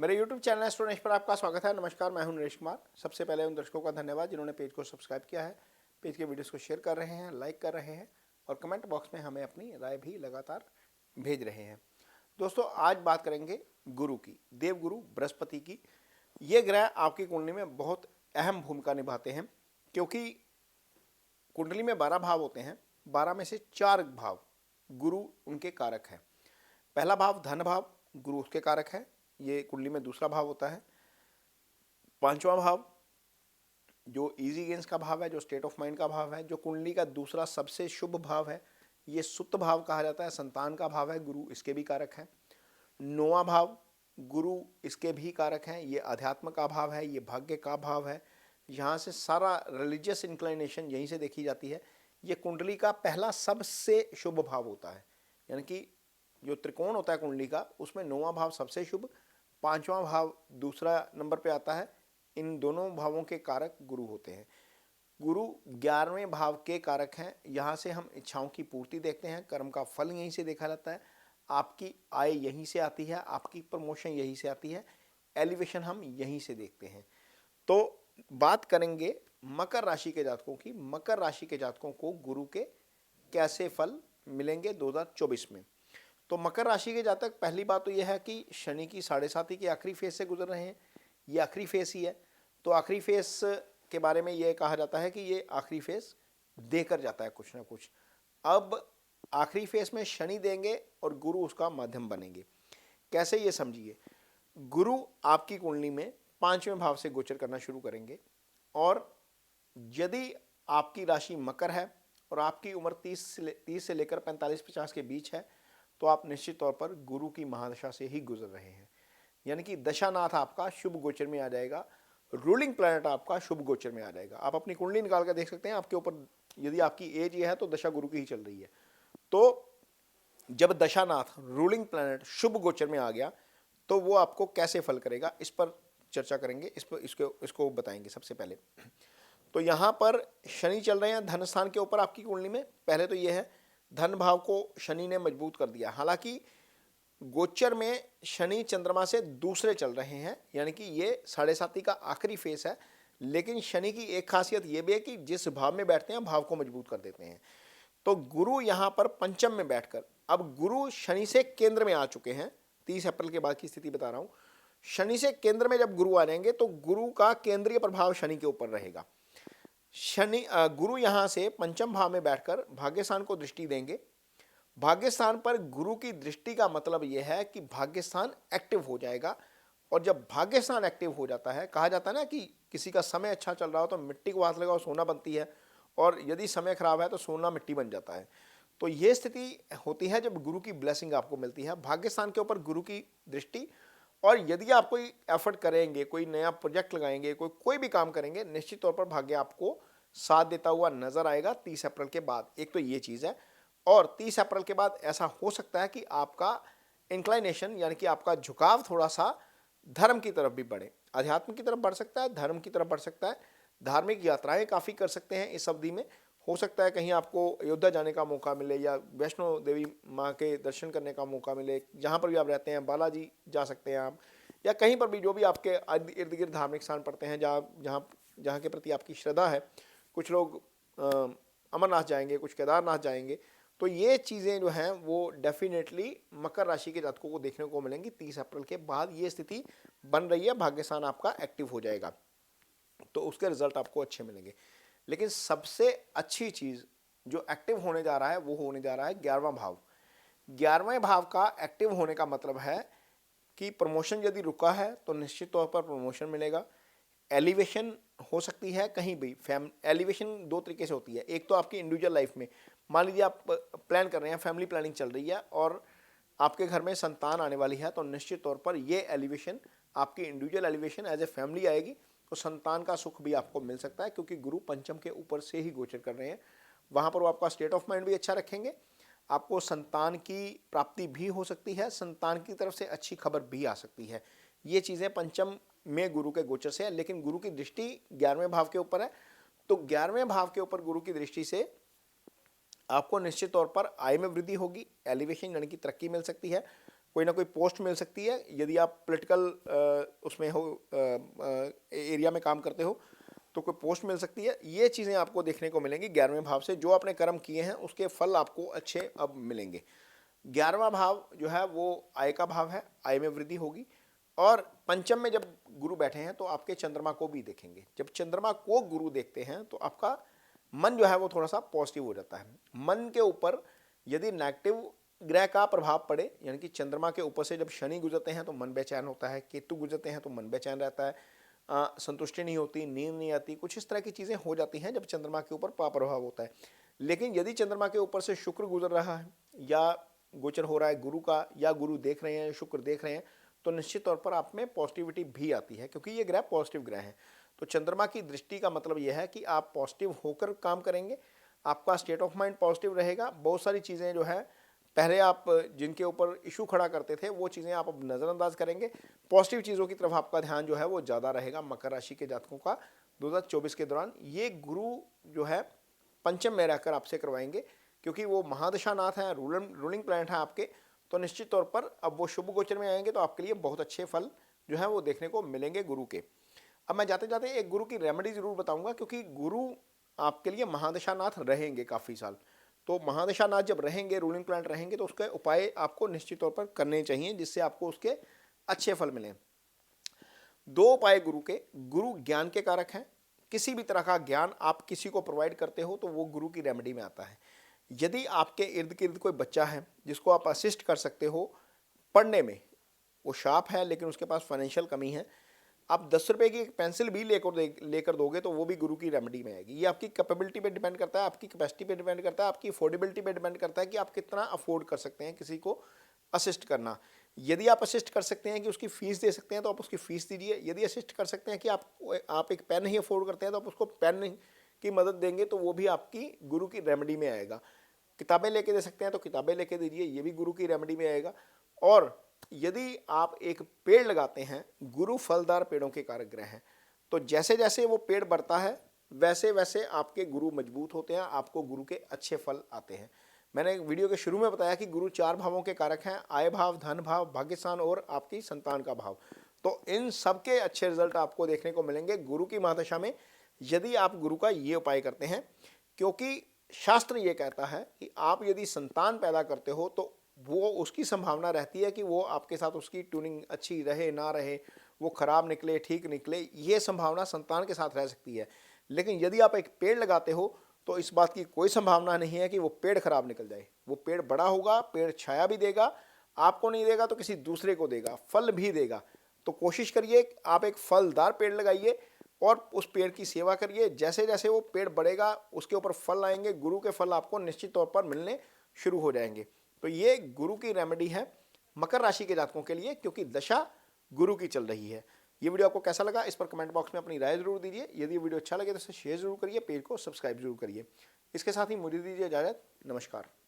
मेरे YouTube channel एस्ट्रोनेश पर आपका स्वागत है। नमस्कार, मैं हूं नरेश कुमार। सबसे पहले उन दर्शकों का धन्यवाद जिन्होंने पेज को सब्सक्राइब किया है, पेज के वीडियोस को शेयर कर रहे हैं, लाइक कर रहे हैं और कमेंट बॉक्स में हमें अपनी राय भी लगातार भेज रहे हैं। दोस्तों, आज बात करेंगे गुरु की, देवगुरु बृहस्पति की। ये ग्रह आपकी कुंडली में बहुत अहम भूमिका निभाते हैं, क्योंकि कुंडली में 12 भाव होते हैं। 12 में से 4 भाव गुरु उनके कारक हैं। पहला भाव धन भाव, गुरु उसके कारक है, ये कुंडली में दूसरा भाव होता है। पांचवा भाव जो इजी गेंस का भाव है, जो स्टेट ऑफ माइंड का भाव है, जो कुंडली का दूसरा सबसे शुभ भाव है, ये सुप्त भाव कहा जाता है, संतान का भाव है, गुरु इसके भी कारक है। नौवां भाव गुरु इसके भी कारक हैं, ये अध्यात्म का भाव है, ये भाग्य का भाव है। यहाँ से सारा रिलीजियस इंक्लिनेशन यहीं से देखी जाती है। ये कुंडली का पहला सबसे शुभ भाव होता है, यानी कि जो त्रिकोण होता है कुंडली का, उसमें नौवां भाव सबसे शुभ, पांचवां भाव दूसरा नंबर पे आता है। इन दोनों भावों के कारक गुरु होते हैं। गुरु 11वें भाव के कारक हैं। यहाँ से हम इच्छाओं की पूर्ति देखते हैं, कर्म का फल यहीं से देखा जाता है, आपकी आय यहीं से आती है, आपकी प्रमोशन यहीं से आती है, एलिवेशन हम यहीं से देखते हैं। तो बात करेंगे मकर राशि के जातकों की। मकर राशि के जातकों को गुरु के कैसे फल मिलेंगे 2024 में। तो मकर राशि के जातक, पहली बात तो यह है कि शनि की 7.5 की आखिरी फेज से गुजर रहे हैं। ये आखिरी फेज ही है, तो आखिरी फेज के बारे में यह कहा जाता है कि ये आखिरी फेज देकर जाता है कुछ ना कुछ। अब आखिरी फेज में शनि देंगे और गुरु उसका माध्यम बनेंगे। कैसे, ये समझिए। गुरु आपकी कुंडली में 5वें भाव से गोचर करना शुरू करेंगे, और यदि आपकी राशि मकर है और आपकी उम्र 30 से लेकर 45-50 के बीच है, तो आप निश्चित तौर पर गुरु की महादशा से ही गुजर रहे हैं। यानी कि दशानाथ आपका शुभ गोचर में आ जाएगा, रूलिंग प्लैनेट आपका शुभ गोचर में आ जाएगा। आप अपनी कुंडली निकाल कर देख सकते हैं, आपके ऊपर यदि आपकी एज ये है तो दशा गुरु की ही चल रही है। तो जब दशानाथ रूलिंग प्लैनेट शुभ गोचर में आ गया, तो वो आपको कैसे फल करेगा, इस पर चर्चा करेंगे, इसको बताएंगे। सबसे पहले तो यहाँ पर शनि चल रहे हैं धन स्थान के ऊपर आपकी कुंडली में। पहले तो ये है, धन भाव को शनि ने मजबूत कर दिया। हालांकि गोचर में शनि चंद्रमा से दूसरे चल रहे हैं, यानी कि ये 7.5 का आखिरी फेस है, लेकिन शनि की एक खासियत यह भी है कि जिस भाव में बैठते हैं भाव को मजबूत कर देते हैं। तो गुरु यहाँ पर पंचम में बैठकर, अब गुरु शनि से केंद्र में आ चुके हैं। 30 अप्रैल के बाद की स्थिति बता रहा हूं। शनि से केंद्र में जब गुरु आ जाएंगे तो गुरु का केंद्रीय प्रभाव शनि के ऊपर रहेगा। गुरु यहां से पंचम भाव में बैठकर भाग्यस्थान को दृष्टि देंगे। भाग्यस्थान पर गुरु की दृष्टि का मतलब यह है कि भाग्यस्थान एक्टिव हो जाएगा, और जब भाग्यस्थान एक्टिव हो जाता है, कहा जाता है ना कि किसी का समय अच्छा चल रहा हो तो मिट्टी को हाथ लगाओ सोना बनती है, और यदि समय खराब है तो सोना मिट्टी बन जाता है। तो ये स्थिति होती है जब गुरु की ब्लेसिंग आपको मिलती है, भाग्यस्थान के ऊपर गुरु की दृष्टि। और यदि आप कोई एफर्ट करेंगे, कोई नया प्रोजेक्ट लगाएंगे, कोई भी काम करेंगे, निश्चित तौर पर भाग्य आपको साथ देता हुआ नजर आएगा 30 अप्रैल के बाद। एक तो ये चीज़ है, और 30 अप्रैल के बाद ऐसा हो सकता है कि आपका इंक्लाइनेशन, यानी कि आपका झुकाव थोड़ा सा धर्म की तरफ भी बढ़े, अध्यात्म की तरफ बढ़ सकता है, धर्म की तरफ बढ़ सकता है। धार्मिक यात्राएं काफ़ी कर सकते हैं इस अवधि में। हो सकता है कहीं आपको अयोध्या जाने का मौका मिले, या वैष्णो देवी माँ के दर्शन करने का मौका मिले, जहाँ पर भी आप रहते हैं, बालाजी जा सकते हैं आप, या कहीं पर भी जो भी आपके इर्द गिर्द धार्मिक स्थान पड़ते हैं, जहाँ के प्रति आपकी श्रद्धा है। कुछ लोग अमरनाथ जाएंगे, कुछ केदारनाथ जाएंगे। तो ये चीज़ें जो हैं वो डेफिनेटली मकर राशि के जातकों को देखने को मिलेंगी 30 अप्रैल के बाद। ये स्थिति बन रही है, भाग्यस्थान आपका एक्टिव हो जाएगा, तो उसके रिजल्ट आपको अच्छे मिलेंगे। लेकिन सबसे अच्छी चीज़ जो एक्टिव होने जा रहा है वो होने जा रहा है 11वां भाव। 11वें भाव का एक्टिव होने का मतलब है कि प्रमोशन यदि रुका है तो निश्चित तौर पर प्रमोशन मिलेगा। एलिवेशन हो सकती है कहीं भी। एलिवेशन 2 तरीके से होती है। एक तो आपकी इंडिविजुअल लाइफ में, मान लीजिए आप प्लान कर रहे हैं, फैमिली प्लानिंग चल रही है और आपके घर में संतान आने वाली है, तो निश्चित तौर पर ये एलिवेशन, आपकी individual elevation as a family आएगी, तो संतान का सुख भी आपको मिल सकता है, क्योंकि गुरु पंचम के ऊपर से ही गोचर कर रहे हैं। वहाँ पर वो आपका स्टेट ऑफ माइंड भी अच्छा रखेंगे, आपको संतान की प्राप्ति भी हो सकती है, संतान की तरफ से अच्छी खबर भी आ सकती है। ये चीज़ें पंचम में गुरु के गोचर से है, लेकिन गुरु की दृष्टि 11वें भाव के ऊपर है, तो 11वें भाव के ऊपर गुरु की दृष्टि से आपको निश्चित तौर पर आय में वृद्धि होगी, एलिवेशन यानी कि तरक्की मिल सकती है। कोई ना कोई पोस्ट मिल सकती है। यदि आप पॉलिटिकल उसमें हो, एरिया में काम करते हो, तो कोई पोस्ट मिल सकती है। ये चीज़ें आपको देखने को मिलेंगी 11वें भाव से। जो आपने कर्म किए हैं उसके फल आपको अच्छे अब मिलेंगे। 11वां भाव जो है वो आय का भाव है, आय में वृद्धि होगी। और पंचम में जब गुरु बैठे हैं तो आपके चंद्रमा को भी देखेंगे। जब चंद्रमा को गुरु देखते हैं तो आपका मन जो है वो थोड़ा सा पॉजिटिव हो जाता है। मन के ऊपर यदि नेगेटिव ग्रह का प्रभाव पड़े, यानी कि चंद्रमा के ऊपर से जब शनि गुजरते हैं तो मन बेचैन होता है, केतु गुजरते हैं तो मन बेचैन रहता है, संतुष्टि नहीं होती, नींद नहीं आती, कुछ इस तरह की चीज़ें हो जाती हैं जब चंद्रमा के ऊपर प्रभाव होता है। लेकिन यदि चंद्रमा के ऊपर से शुक्र गुजर रहा है या गोचर हो रहा है गुरु का, या गुरु देख रहे हैं, शुक्र देख रहे हैं, तो निश्चित तौर पर आप में पॉजिटिविटी भी आती है, क्योंकि ये ग्रह पॉजिटिव ग्रह है। तो चंद्रमा की दृष्टि का मतलब यह है कि आप पॉजिटिव होकर काम करेंगे, आपका स्टेट ऑफ माइंड पॉजिटिव रहेगा। बहुत सारी चीज़ें जो है पहले आप जिनके ऊपर इशू खड़ा करते थे वो चीज़ें आप अब नज़रअंदाज करेंगे। पॉजिटिव चीज़ों की तरफ आपका ध्यान जो है वो ज़्यादा रहेगा। मकर राशि के जातकों का 2024 के दौरान ये गुरु जो है पंचम में रहकर आपसे करवाएंगे, क्योंकि वो महादशानाथ हैं, रूलिंग प्लैनेट हैं आपके। तो निश्चित तौर पर अब वो शुभ गोचर में आएंगे तो आपके लिए बहुत अच्छे फल जो है वो देखने को मिलेंगे गुरु के। अब मैं जाते जाते एक गुरु की रेमेडी जरूर बताऊंगा, क्योंकि गुरु आपके लिए महादशानाथ रहेंगे काफ़ी साल। तो महादशानाथ जब रहेंगे, रूलिंग प्लैनेट रहेंगे, तो उसके उपाय आपको निश्चित तौर पर करने चाहिए जिससे आपको उसके अच्छे फल मिलें। 2 उपाय गुरु के। गुरु ज्ञान के कारक हैं। किसी भी तरह का ज्ञान आप किसी को प्रोवाइड करते हो तो वो गुरु की रेमेडी में आता है। यदि आपके इर्द गिर्द कोई बच्चा है जिसको आप असिस्ट कर सकते हो पढ़ने में, वो शार्प है लेकिन उसके पास फाइनेंशियल कमी है, आप 10 रुपए की एक पेंसिल भी लेकर दोगे तो वो भी गुरु की रेमेडी में आएगी। ये आपकी कैपेबिलिटी पे डिपेंड करता है, आपकी कैपेसिटी पे डिपेंड करता है, आपकी अफोर्डेबिलिटी पे डिपेंड करता है कि आप कितना अफोर्ड कर सकते हैं किसी को असिस्ट करना। यदि आप असिस्ट कर सकते हैं कि उसकी फीस दे सकते हैं तो आप उसकी फीस दीजिए। यदि असिस्ट कर सकते हैं कि आप एक पेन ही अफोर्ड करते हैं तो आप उसको पेन की मदद देंगे, तो वो भी आपकी गुरु की रेमेडी में आएगा। किताबें लेके दे सकते हैं तो किताबें लेके दीजिए, ये भी गुरु की रेमेडी में आएगा। और यदि आप एक पेड़ लगाते हैं, गुरु फलदार पेड़ों के कारक ग्रह हैं, तो जैसे जैसे वो पेड़ बढ़ता है वैसे वैसे आपके गुरु मजबूत होते हैं, आपको गुरु के अच्छे फल आते हैं। मैंने वीडियो के शुरू में बताया कि गुरु 4 भावों के कारक हैं, आय भाव, धन भाव, भाग्यस्थान और आपकी संतान का भाव। तो इन सब के अच्छे रिजल्ट आपको देखने को मिलेंगे गुरु की महादशा में, यदि आप गुरु का ये उपाय करते हैं। क्योंकि शास्त्र ये कहता है कि आप यदि संतान पैदा करते हो तो वो उसकी संभावना रहती है कि वो आपके साथ उसकी ट्यूनिंग अच्छी रहे ना रहे, वो खराब निकले ठीक निकले, ये संभावना संतान के साथ रह सकती है। लेकिन यदि आप एक पेड़ लगाते हो तो इस बात की कोई संभावना नहीं है कि वो पेड़ खराब निकल जाए। वो पेड़ बड़ा होगा, पेड़ छाया भी देगा, आपको नहीं देगा तो किसी दूसरे को देगा, फल भी देगा। तो कोशिश करिए आप एक फलदार पेड़ लगाइए और उस पेड़ की सेवा करिए। जैसे जैसे वो पेड़ बढ़ेगा उसके ऊपर फल आएंगे, गुरु के फल आपको निश्चित तौर पर मिलने शुरू हो जाएंगे। तो ये गुरु की रेमेडी है मकर राशि के जातकों के लिए, क्योंकि दशा गुरु की चल रही है। ये वीडियो आपको कैसा लगा इस पर कमेंट बॉक्स में अपनी राय जरूर दीजिए। यदि वीडियो अच्छा लगे तो इसे शेयर जरूर करिए, पेज को सब्सक्राइब जरूर करिए। इसके साथ ही मुझे दीजिए इजाजत। नमस्कार।